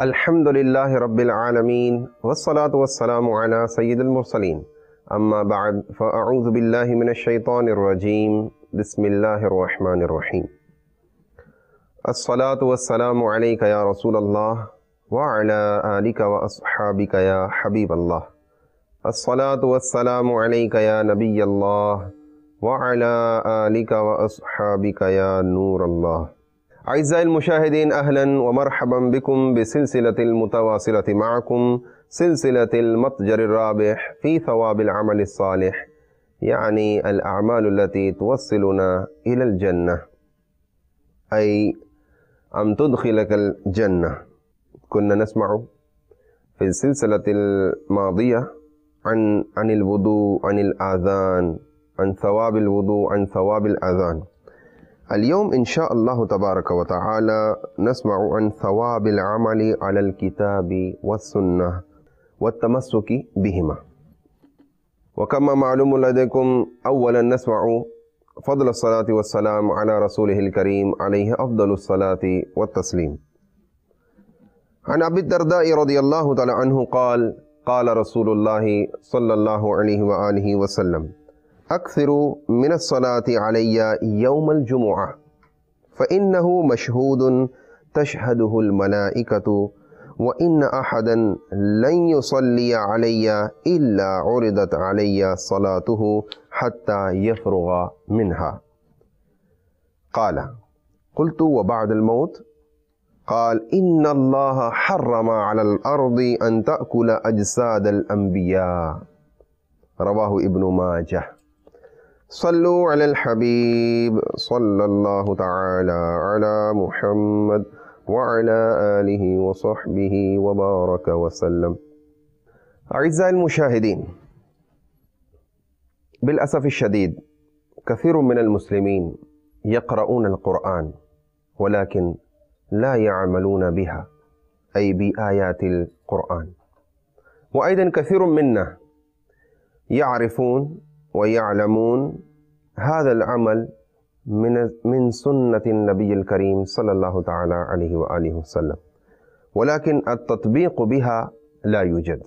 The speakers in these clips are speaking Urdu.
الحمد لله رب العالمين والصلاة والسلام على سيد المرسلين أما بعد فأعوذ بالله من الشيطان الرجيم بسم الله الرحمن الرحيم الصلاة والسلام عليك يا رسول الله وعلى آلك وأصحابك يا حبيب الله الصلاة والسلام عليك يا نبي الله وعلى آلك وأصحابك يا نور الله. أعزائي المشاهدين، أهلا ومرحبا بكم بسلسلة المتواصلة معكم سلسلة المتجر الرابح في ثواب العمل الصالح، يعني الأعمال التي توصلنا إلى الجنة، أي أن تدخلك الجنة. كنا نسمع في السلسلة الماضية عن الوضوء، عن الآذان، عن ثواب الوضوء، عن ثواب الآذان. اليوم إن شاء الله تبارك وتعالى نسمع عن ثواب العمل على الكتاب والسنة والتمسك بهما. وكما معلوم لديكم، أولا نسمع فضل الصلاة والسلام على رسوله الكريم عليه أفضل الصلاة والتسليم. عن أبي الدرداء رضي الله تعالى عنه قال: قال رسول الله صلى الله عليه وآله وسلم: أكثروا من الصلاة علي يوم الجمعة فإنه مشهود تشهده الملائكة، وإن أحدا لن يصلي علي إلا عرضت علي صلاته حتى يفرغ منها. قال: قلت: وبعد الموت؟ قال: إن الله حرم على الأرض أن تأكل أجساد الأنبياء. رواه ابن ماجه. صلوا على الحبيب صلى الله تعالى على محمد وعلى آله وصحبه وبارك وسلم. أعزائي المشاهدين، بالأسف الشديد كثير من المسلمين يقرؤون القرآن ولكن لا يعملون بها، أي بآيات القرآن. وأيضا كثير منا يعرفون ويعلمون هذا العمل من سنة النبي الكريم صلى الله تعالى عليه وآله وسلم، ولكن التطبيق بها لا يوجد،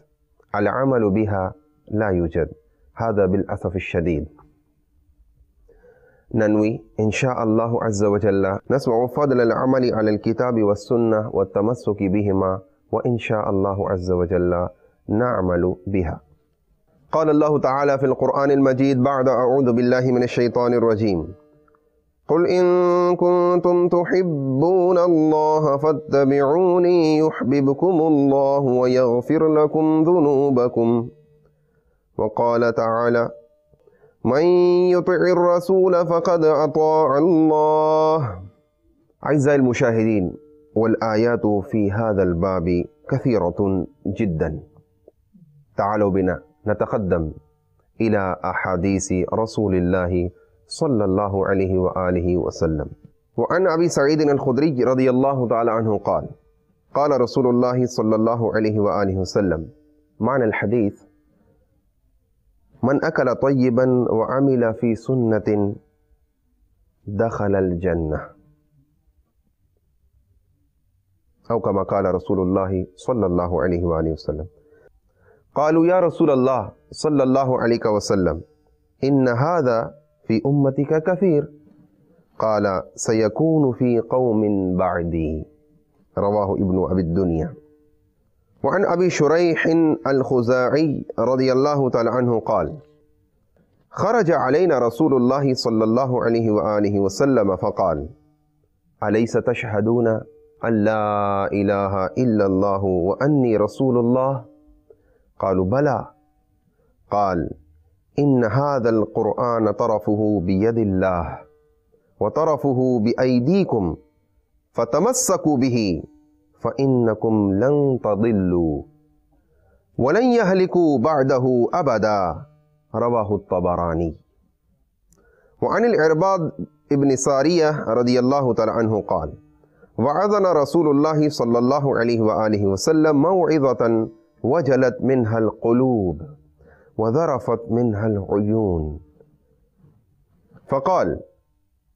العمل بها لا يوجد. هذا بالأسف الشديد. ننوي إن شاء الله عز وجل نسمع فضل العمل على الكتاب والسنة والتمسك بهما، وإن شاء الله عز وجل نعمل بها. قال الله تعالى في القرآن المجيد بعد أعوذ بالله من الشيطان الرجيم: قل إن كنتم تحبون الله فاتبعوني يحببكم الله ويغفر لكم ذنوبكم. وقال تعالى: من يطع الرسول فقد أطاع الله. أعزائي المشاهدين، والآيات في هذا الباب كثيرة جدا. تعالوا بنا نتقدم إلى أحاديث رسول الله صلى الله عليه وآله وسلم. وعن أبي سعيد الخدري رضي الله تعالى عنه قال: قال رسول الله صلى الله عليه وآله وسلم. معنى الحديث: من أكل طيبا وعمل في سنة دخل الجنة، أو كما قال رسول الله صلى الله عليه وآله وسلم. قالوا: يا رسول الله صلى الله عليه وسلم، إن هذا في أمتك كثير. قال: سيكون في قوم بعدي. رواه ابن أبي الدنيا. وعن أبي شريح الخزاعي رضي الله تعالى عنه قال: خرج علينا رسول الله صلى الله عليه وآله وسلم فقال: أليس تشهدون أن لا إله إلا الله وأني رسول الله؟ قالوا: بلى. قال: إن هذا القرآن طرفه بيد الله وطرفه بأيديكم، فتمسكوا به فإنكم لن تضلوا ولن يهلكوا بعده أبدا. رواه الطبراني. وعن العرباض ابن سارية رضي الله تعالى عنه قال: وعظنا رسول الله صلى الله عليه وآله وسلم موعظة وجلت منها القلوب وذرفت منها العيون، فقال: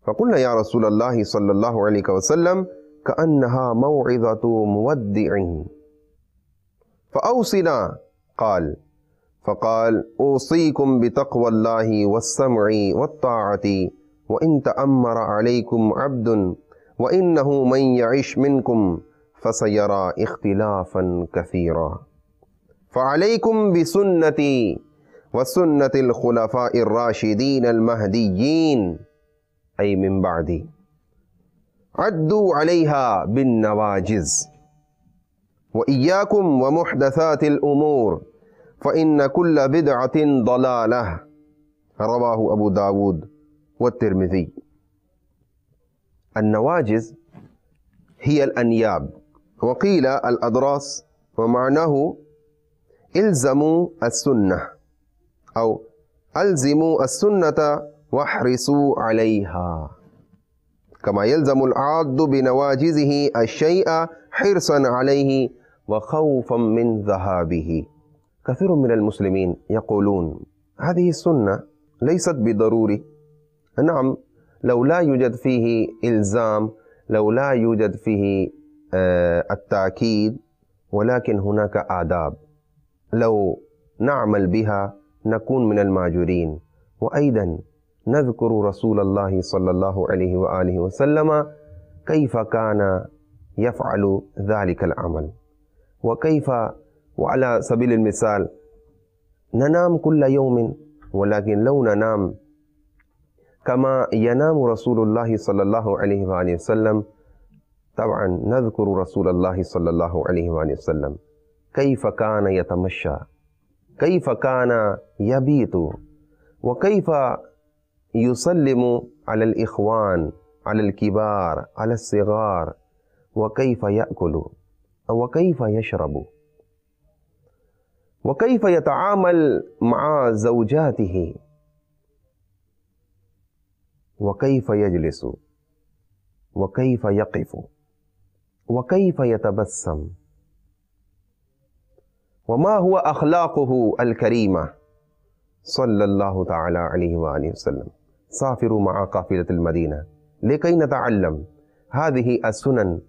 فقلنا يا رسول الله صلى الله عليه وسلم: كأنها موعظة مودع فأوصنا. فقال أوصيكم بتقوى الله والسمع والطاعة وإن تأمر عليكم عبد وإنه من يعش منكم فسيرى اختلافا كثيرا فعليكم بسنتي وسنة الخلفاء الراشدين المهديين أي من بعدي عدوا عليها بالنواجذ وإياكم ومحدثات الأمور فإن كل بدعة ضلالة رواه أبو داود والترمذي. النواجذ هي الأنياب وقيل الأضراس، ومعناه الزموا السنة أو ألزموا السنة واحرصوا عليها، كما يلزم العاض بنواجذه الشيء حرصا عليه وخوفا من ذهابه. كثير من المسلمين يقولون هذه السنة ليست بضروري. نعم، لو لا يوجد فيه إلزام، لو لا يوجد فيه التأكيد، ولكن هناك آداب لو نعمل بها نكون من الماجورين. وأيضا نذكر رسول الله صلى الله عليه وآله وسلم كيف كان يفعل ذلك العمل، وكيف، وعلى سبيل المثال ننام كل يوم، ولكن لو ننام كما ينام رسول الله صلى الله عليه وآله وسلم، طبعا نذكر رسول الله صلى الله عليه وآله وسلم كيف كان يتمشى، كيف كان يبيت، وكيف يسلم على الإخوان، على الكبار، على الصغار، وكيف يأكل وكيف يشرب، وكيف يتعامل مع زوجاته، وكيف يجلس، وكيف يقف، وكيف يتبسم، وما هو أخلاقه الكريمة صلى الله تعالى عليه وآله وسلم. سافروا مع قافلة المدينة لكي نتعلم هذه السنن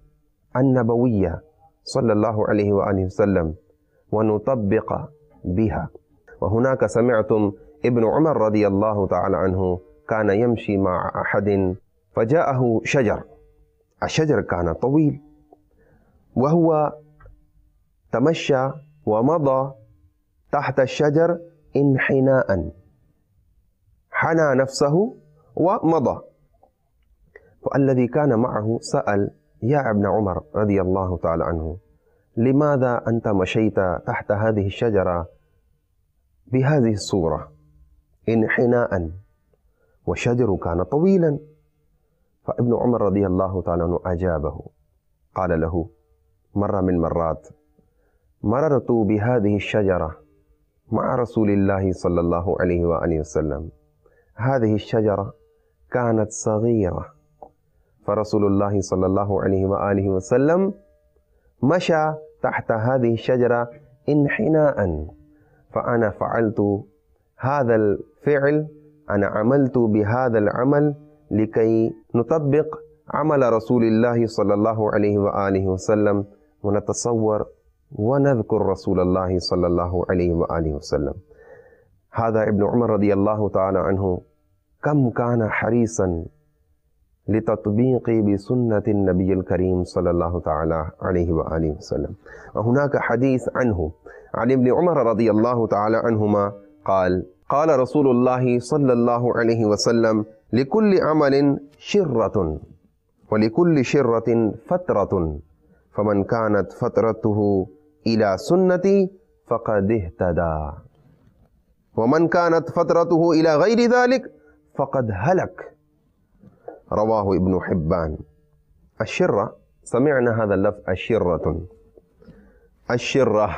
النبوية صلى الله عليه وآله وسلم ونطبق بها. وهناك سمعتم ابن عمر رضي الله تعالى عنه كان يمشي مع أحد فجاءه شجر، الشجر كان طويل، وهو تمشى ومضى تحت الشجر انحناء، حنى نفسه ومضى. فالذي كان معه سأل: يا ابن عمر رضي الله تعالى عنه، لماذا أنت مشيت تحت هذه الشجرة بهذه الصورة انحناء والشجر كان طويلا؟ فابن عمر رضي الله تعالى عنه أجابه، قال له: مرة من مرات مررت بهذه الشجرة مع رسول الله صلى الله عليه وآله وسلم، هذه الشجرة كانت صغيرة، فرسول الله صلى الله عليه وآله وسلم مشى تحت هذه الشجرة انحناء، فأنا فعلت هذا الفعل، أنا عملت بهذا العمل لكي نطبق عمل رسول الله صلى الله عليه وآله وسلم ونتصور ونذكر رسول الله صلى الله عليه وآله وسلم. هذا ابن عمر رضي الله تعالى عنه كم كان حريصا لتطبيق بسنة النبي الكريم صلى الله تعالى عليه وآله وسلم. وهناك حديث عنه عن ابن عمر رضي الله تعالى عنهما قال: قال رسول الله صلى الله عليه وسلم: لكل عمل شرة ولكل شرة فترة، فمن كانت فترته إلى سنتي فقد اهتدى، ومن كانت فترته إلى غير ذلك فقد هلك. رواه ابن حبان. الشرة، سمعنا هذا اللفظ الشرة. الشرة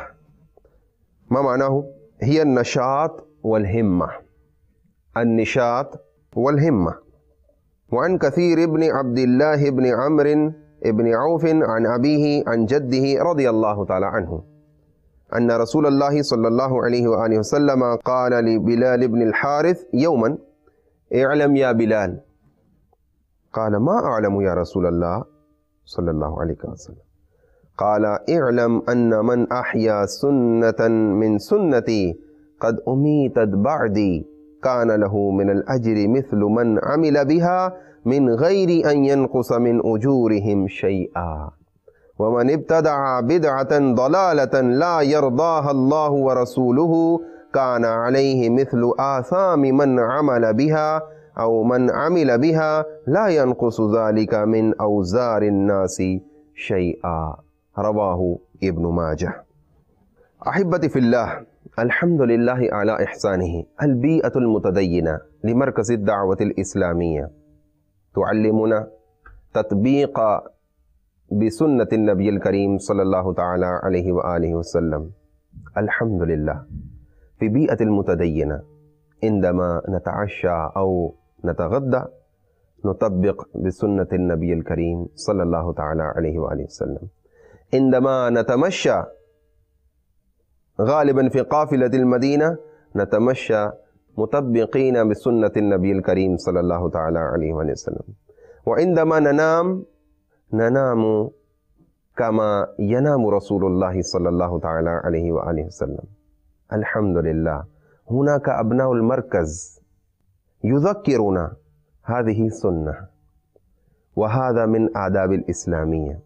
ما معناه؟ هي النشاط والهمة، النشاط والهمة. وعن كثير بن عبد الله بن عمرو بن عوف عن أبيه عن جده رضي الله تعالى عنه أن رسول الله صلى الله عليه وآله وسلم قال لبلال بن الحارث يوما: اعلم يا بلال. قال: ما أعلم يا رسول الله. صلی اللہ علیہ وسلم. قال اعلم ان من احیا سنة من سنتی قد امیتت بعدی كان له من الأجر مثل من عمل بها من غير أن ينقص من أجورهم شيئا ومن ابتدع بدعة ضلالة لا يرضاها الله ورسوله كان عليه مثل آثام من عمل بها أو من عمل بها لا ينقص ذلك من أوزار الناس شيئا. رواه ابن ماجه. أحبتي في الله، الحمد لله على إحسانه. البيئة المتدينة لمركز الدعوة الإسلامية تعلمنا تطبيق بسنة النبي الكريم صلى الله تعالى عليه وآله وسلم. الحمد لله. في بيئة المتدينة عندما نتعشى أو نتغدى نطبق بسنة النبي الكريم صلى الله تعالى عليه وآله وسلم. عندما نتمشى غالبا في قافلة المدينة نتمشى مطبقين بسنة النبي الكريم صلى الله تعالى عليه وسلم. وعندما ننام كما ينام رسول الله صلى الله تعالى عليه وآله وسلم. الحمد لله. هناك أبناء المركز يذكرنا هذه سنة، وهذا من آداب الإسلامية.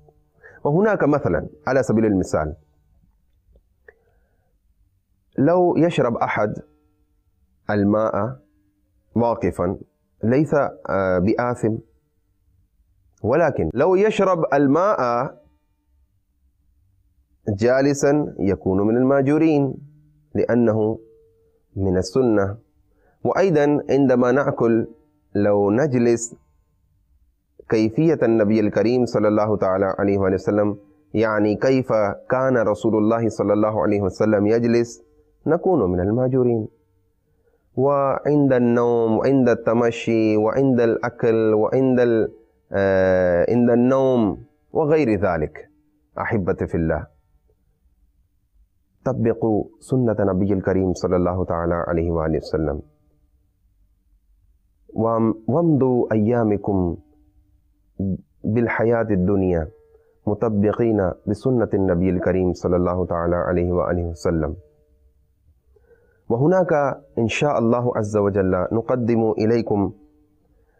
وهناك مثلا على سبيل المثال لو يشرب أحد الماء واقفا ليس بآثم، ولكن لو يشرب الماء جالسا يكون من الماجورين لأنه من السنة. وأيضا عندما نأكل لو نجلس كيفية النبي الكريم صلى الله تعالى عليه وسلم، يعني كيف كان رسول الله صلى الله عليه وسلم يجلس، نكون من الماجورين. وعند النوم وعند التمشي وعند الأكل وعند عند النوم وغير ذلك. أحبتي في الله، طبقوا سنة نبي الكريم صلى الله تعالى عليه وآله وسلم، وامضوا أيامكم بالحياة الدنيا مطبقين بسنة النبي الكريم صلى الله تعالى عليه وآله وسلم. وهناك إن شاء الله عز وجل نقدم إليكم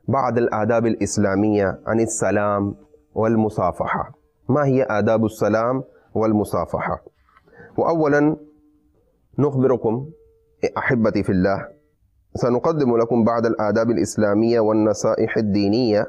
بعض الآداب الإسلامية عن السلام والمصافحة. ما هي آداب السلام والمصافحة؟ وأولا نخبركم أحبتي في الله، سنقدم لكم بعض الآداب الإسلامية والنصائح الدينية،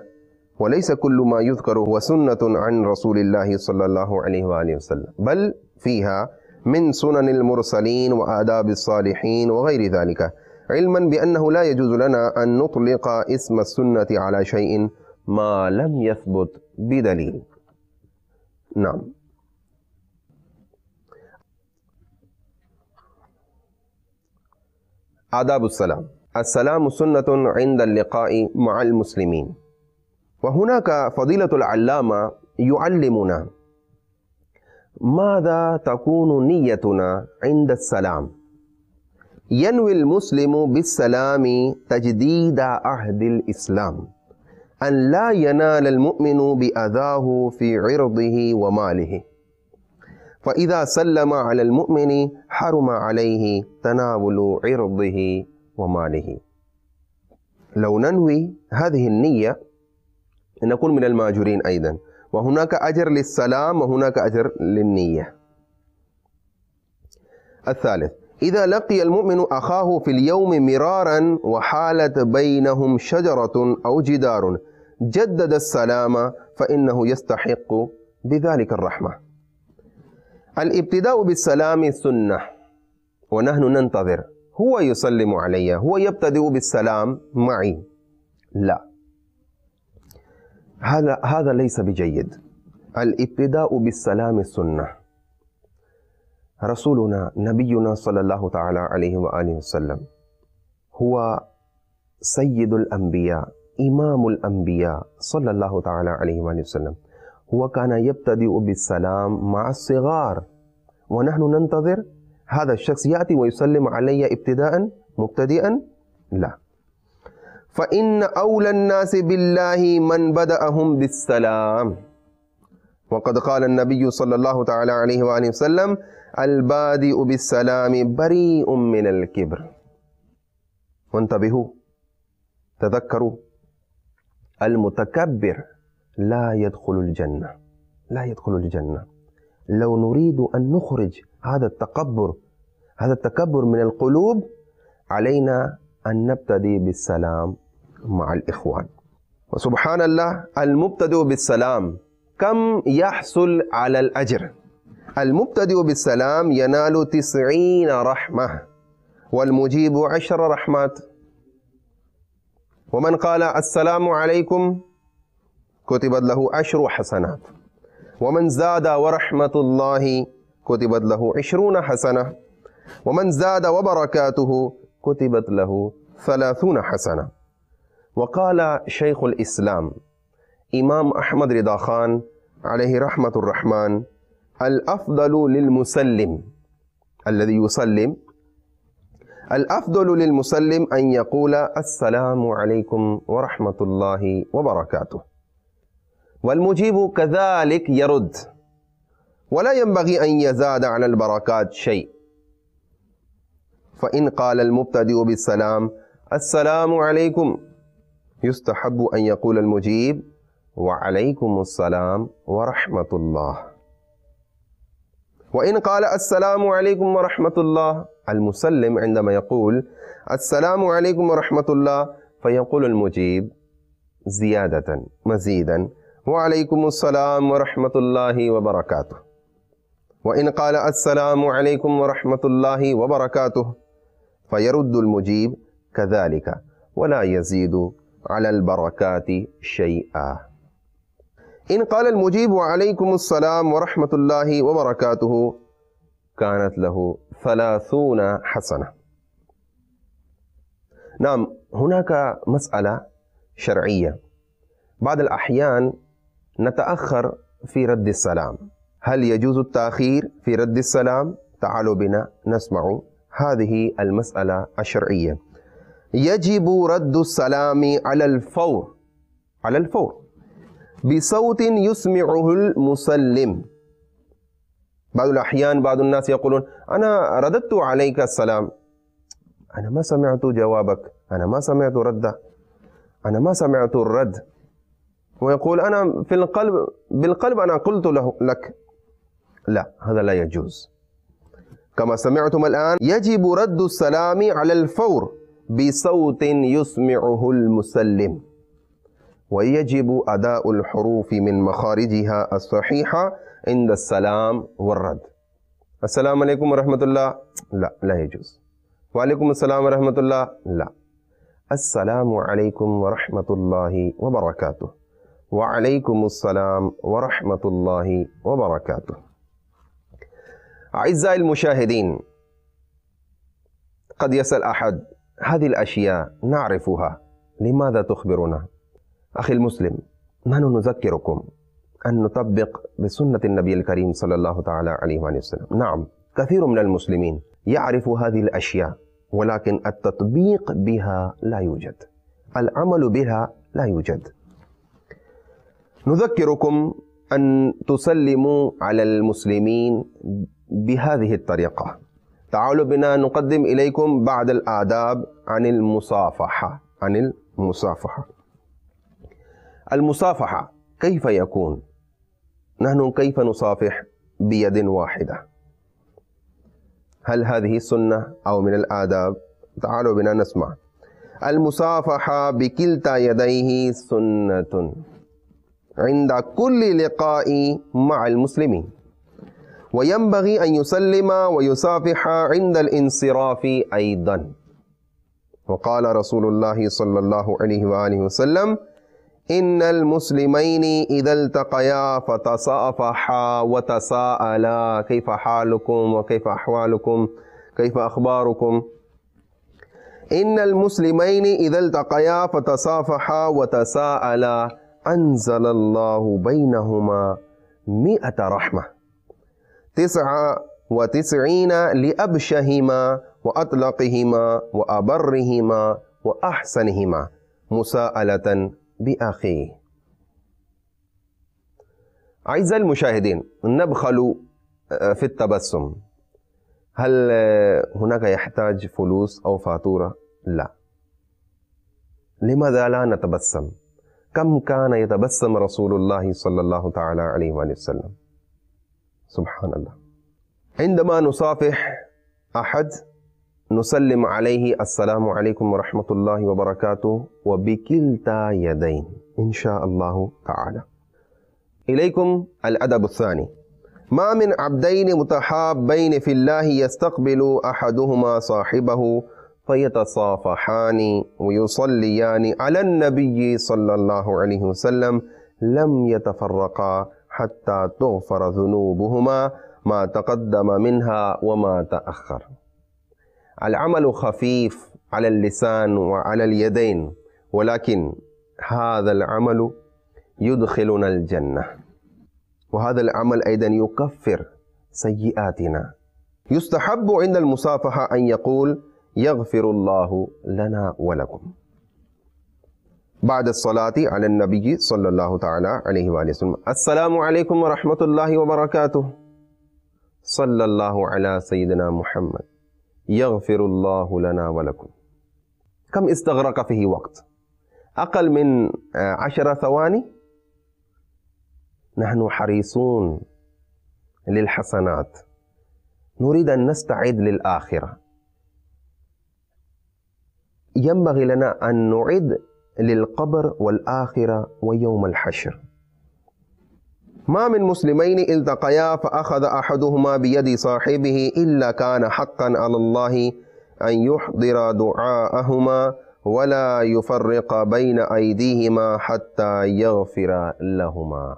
وليس كل ما يذكر هو سنة عن رسول الله صلى الله عليه وآله وسلم، بل فيها من سنن المرسلين وآداب الصالحين وغير ذلك، علما بأنه لا يجوز لنا أن نطلق اسم السنة على شيء ما لم يثبت بدليل. نعم. آداب السلام. السلام سنة عند اللقاء مع المسلمين. وهناك فضيلة العلامة يعلمنا ماذا تكون نيتنا عند السلام. ينوي المسلم بالسلام تجديد عهد الإسلام، أن لا ينال المؤمن بأذاه في عرضه وماله، فإذا سلم على المؤمن حرم عليه تناول عرضه وماله. لو ننوي هذه النية نكون من الماجورين أيضا، وهناك أجر للسلام وهناك أجر للنية. الثالث، إذا لقي المؤمن أخاه في اليوم مرارا وحالت بينهم شجرة أو جدار جدد السلام فإنه يستحق بذلك الرحمة. الابتداء بالسلام سنة ونحن ننتظر، هو يسلم علي، هو يبتدئ بالسلام معي، لا، هذا ليس بجيد. الابتداء بالسلام سنة. رسولنا نبينا صلى الله تعالى عليه وآله وسلم هو سيد الأنبياء إمام الأنبياء صلى الله تعالى عليه وآله وسلم، هو كان يبتدئ بالسلام مع الصغار، ونحن ننتظر هذا الشخص يأتي ويسلم علي ابتداء مبتدئا؟ لا. فإن أولى الناس بالله من بدأهم بالسلام. وقد قال النبي صلى الله تعالى عليه وآله وسلم البادئ بالسلام بريء من الكبر. وانتبهوا، تذكروا، المتكبر لا يدخل الجنة، لا يدخل الجنة. لو نريد أن نخرج هذا التكبر من القلوب علينا أن نبتدي بالسلام مع الإخوان. وسبحان الله، المبتدئ بالسلام كم يحصل على الأجر؟ المبتدئ بالسلام ينال 90 رحمة، والمجيب 10 رحمات. ومن قال السلام عليكم كتبت له 10 حسنات، ومن زاد ورحمة الله كتبت له 20 حسنة، ومن زاد وبركاته كتبت له 30 حسنة. وقال شيخ الإسلام إمام أحمد رضا خان عليه رحمة الرحمن الأفضل للمسلم الذي يسلم، الأفضل للمسلم أن يقول السلام عليكم ورحمة الله وبركاته، والمجيب كذلك يرد، ولا ينبغي أن يزاد على البركات شيء. فإن قال المبتدئ بالسلام السلام عليكم، يستحب أن يقول المجيب وعليكم السلام ورحمة الله. وإن قال السلام عليكم ورحمة الله، المسلم عندما يقول السلام عليكم ورحمة الله فيقول المجيب زيادة مزيدا وعليكم السلام ورحمة الله وبركاته. وإن قال السلام عليكم ورحمة الله وبركاته فيرد المجيب كذلك ولا يزيد على البركات شيئا. إن قال المجيب وعليكم السلام ورحمة الله وبركاته كانت له 30 حسنة. نعم، هناك مسألة شرعية، بعض الأحيان نتأخر في رد السلام، هل يجوز التأخير في رد السلام؟ تعالوا بنا نسمع هذه المسألة الشرعية. يجب رد السلام على الفور، على الفور، بصوت يسمعه المسلم. بعض الأحيان بعض الناس يقولون أنا رددت عليك السلام، أنا ما سمعت جوابك، أنا ما سمعت رده، أنا ما سمعت الرد، ويقول أنا في القلب بالقلب أنا قلت لك. لا، هذا لا يجوز. كما سمعتم الآن يجب رد السلام على الفور بصوت يسمعه المسلم، ويجب أداء الحروف من مخارجها الصحيحة عند السلام والرد. السلام عليكم ورحمة الله، لا، لا يجوز. وعليكم السلام ورحمة الله، لا. السلام عليكم ورحمة الله وبركاته، وعليكم السلام ورحمة الله وبركاته. أعزائي المشاهدين، قد يسأل أحد هذه الأشياء نعرفها، لماذا تخبرنا؟ أخي المسلم، نحن نذكركم أن نطبق بسنة النبي الكريم صلى الله تعالى عليه وسلم. نعم، كثير من المسلمين يعرف هذه الأشياء، ولكن التطبيق بها لا يوجد، العمل بها لا يوجد. نذكركم أن تسلموا على المسلمين بهذه الطريقة. تعالوا بنا نقدم إليكم بعض الآداب عن المصافحة. عن المصافحة، المصافحة كيف يكون؟ نحن كيف نصافح بيد واحدة؟ هل هذه سنة أو من الآداب؟ تعالوا بنا نسمع. المصافحة بكلتا يديه سنة عند كل لقاء مع المسلمين، وينبغي أن يسلم ويصافح عند الانصراف أيضا. وقال رسول الله صلى الله عليه وآله وسلم إن المسلمين إذا التقيا فتصافحا وتساءلا كيف حالكم وكيف أحوالكم كيف أخباركم. إن المسلمين إذا التقيا فتصافحا وتساءلا أنزل الله بينهما 100 رحمة 99 لأبشهما وأطلقهما وأبرهما وأحسنهما مساءلة بأخيه. أعزائي المشاهدين، نبخل في التبسم. هل هناك يحتاج فلوس أو فاتورة؟ لا. لماذا لا نتبسم؟ كم كان يتبسم رسول الله صلى الله تعالى عليه وآله وسلم؟ سبحان الله. عندما نصافح أحد نسلم عليه السلام عليكم ورحمة الله وبركاته وبكلتا يدين إن شاء الله تعالى. إليكم الأدب الثاني. ما من عبدين متحابين في الله يستقبل أحدهما صاحبه فيتصافحان ويصليان على النبي صلى الله عليه وسلم لم يتفرقا حتى تغفر ذنوبهما ما تقدم منها وما تأخر. العمل خفيف على اللسان وعلى اليدين، ولكن هذا العمل يدخلنا الجنة، وهذا العمل أيضا يكفر سيئاتنا. يستحب عند المصافحة أن يقول يغفر الله لنا ولكم بعد الصلاة على النبي صلى الله تعالى عليه وآله وسلم. السلام عليكم ورحمة الله وبركاته، صلى الله على سيدنا محمد، يغفر الله لنا ولكم. كم استغرق فيه وقت؟ أقل من 10 ثواني. نحن حريصون للحسنات، نريد أن نستعد للآخرة. ينبغي لنا أن نعد للقبر والآخرة ويوم الحشر. ما من مسلمين التقيا فأخذ أحدهما بيد صاحبه إلا كان حقا على الله أن يحضر دعاءهما ولا يفرق بين أيديهما حتى يغفر لهما.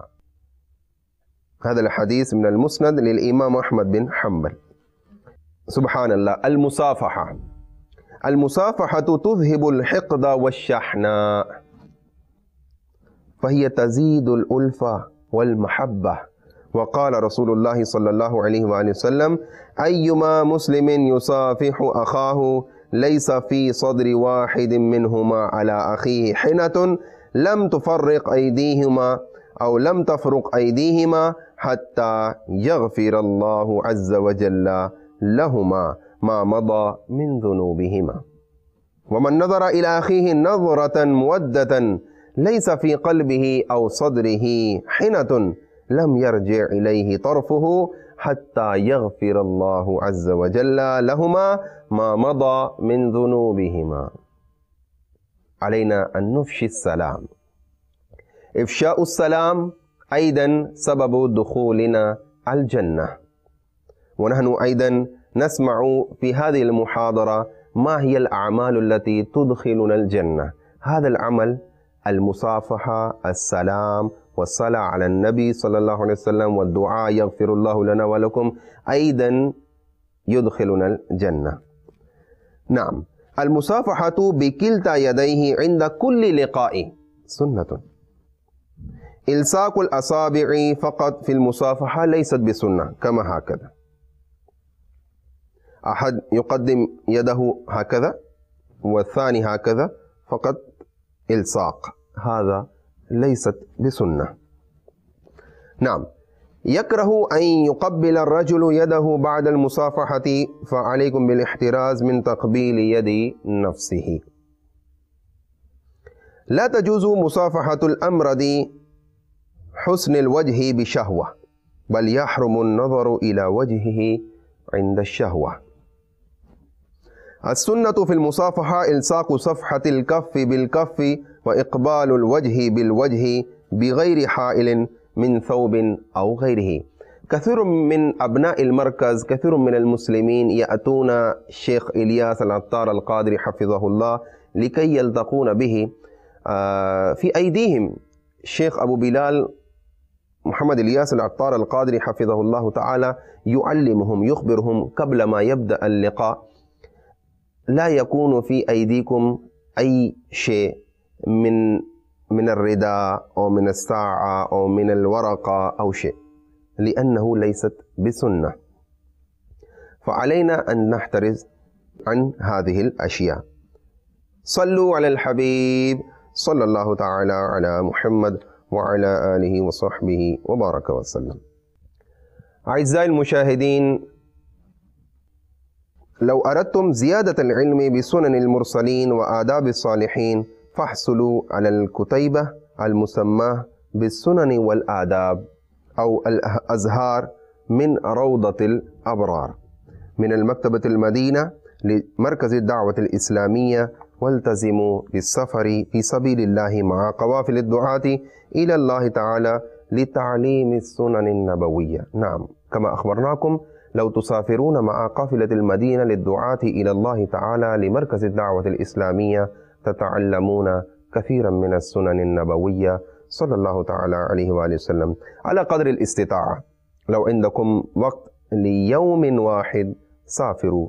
هذا الحديث من المسند للإمام أحمد بن حنبل. سبحان الله. المصافحة. المصافحة تذهب الحقد والشحناء، فهي تزيد الألفة والمحبة. وقال رسول الله صلى الله عليه وآله وسلم: أيما مسلم يصافح أخاه ليس في صدر واحد منهما على أخيه حنة لم تفرق أيديهما أو لم تفرق أيديهما حتى يغفر الله عز وجل لهما ما مضى من ذنوبهما. ومن نظر إلى أخيه نظرة مودة ليس في قلبه أو صدره حنة لم يرجع إليه طرفه حتى يغفر الله عز وجل لهما ما مضى من ذنوبهما. علينا أن نفشي السلام. إفشاء السلام أيضا سبب دخولنا الجنة. ونحن أيضا نسمع في هذه المحاضرة ما هي الأعمال التي تدخلنا الجنة. هذا العمل المصافحة، السلام، والصلاة على النبي صلى الله عليه وسلم، والدعاء يغفر الله لنا ولكم أيضا يدخلنا الجنة. نعم، المصافحة بكلتا يديه عند كل لقاء سنة. إلصاق الأصابع فقط في المصافحة ليست بسنة، كما هكذا أحد يقدم يده هكذا والثاني هكذا فقط إلصاق، هذا ليست بسنة. نعم، يكره أن يقبل الرجل يده بعد المصافحة، فعليكم بالاحتراز من تقبيل يد نفسه. لا تجوز مصافحة الأمرد حسن الوجه بشهوة، بل يحرم النظر إلى وجهه عند الشهوة. السنة في المصافحة إلصاق صفحة الكف بالكف وإقبال الوجه بالوجه بغير حائل من ثوب أو غيره. كثير من أبناء المركز، كثير من المسلمين يأتون الشيخ إلياس العطار القادري حفظه الله لكي يلتقون به. في أيديهم الشيخ أبو بلال محمد إلياس العطار القادري حفظه الله تعالى يعلمهم، يخبرهم قبل ما يبدأ اللقاء: لا يكون في أيديكم أي شيء من الرداء أو من الساعة أو من الورقة أو شيء، لأنه ليست بسنة. فعلينا أن نحترز عن هذه الأشياء. صلوا على الحبيب صلى الله تعالى على محمد وعلى آله وصحبه وبارك وسلم. أعزائي المشاهدين، لو أردتم زيادة العلم بسنن المرسلين وآداب الصالحين فاحصلوا على الكتيبة المسماة بالسنن والآداب أو الأزهار من روضة الأبرار من المكتبة المدينة لمركز الدعوة الإسلامية. والتزموا بالسفر في سبيل الله مع قوافل الدعاة إلى الله تعالى لتعليم السنن النبوية. نعم، كما أخبرناكم لو تسافرون مع قافلة المدينة للدعاة إلى الله تعالى لمركز الدعوة الإسلامية تتعلمون كثيرا من السنن النبوية صلى الله تعالى عليه وآله وسلم على قدر الاستطاعة. لو عندكم وقت ليوم واحد سافروا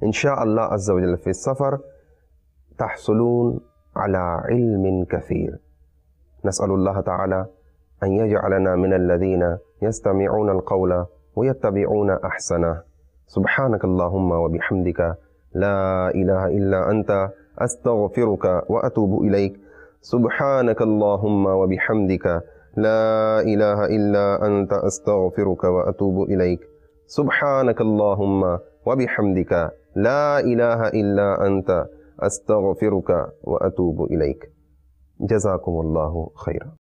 إن شاء الله عز وجل. في السفر تحصلون على علم كثير. نسأل الله تعالى أن يجعلنا من الذين يستمعون القول ويتبعون أحسنه. سبحانك اللهم وبحمدك لا إله إلا أنت أستغفرك وأتوب إليك. سبحانك اللهم وبحمدك لا إله إلا أنت أستغفرك وأتوب إليك. سبحانك اللهم وبحمدك لا إله إلا أنت أستغفرك وأتوب إليك. جزاكم الله خيرا.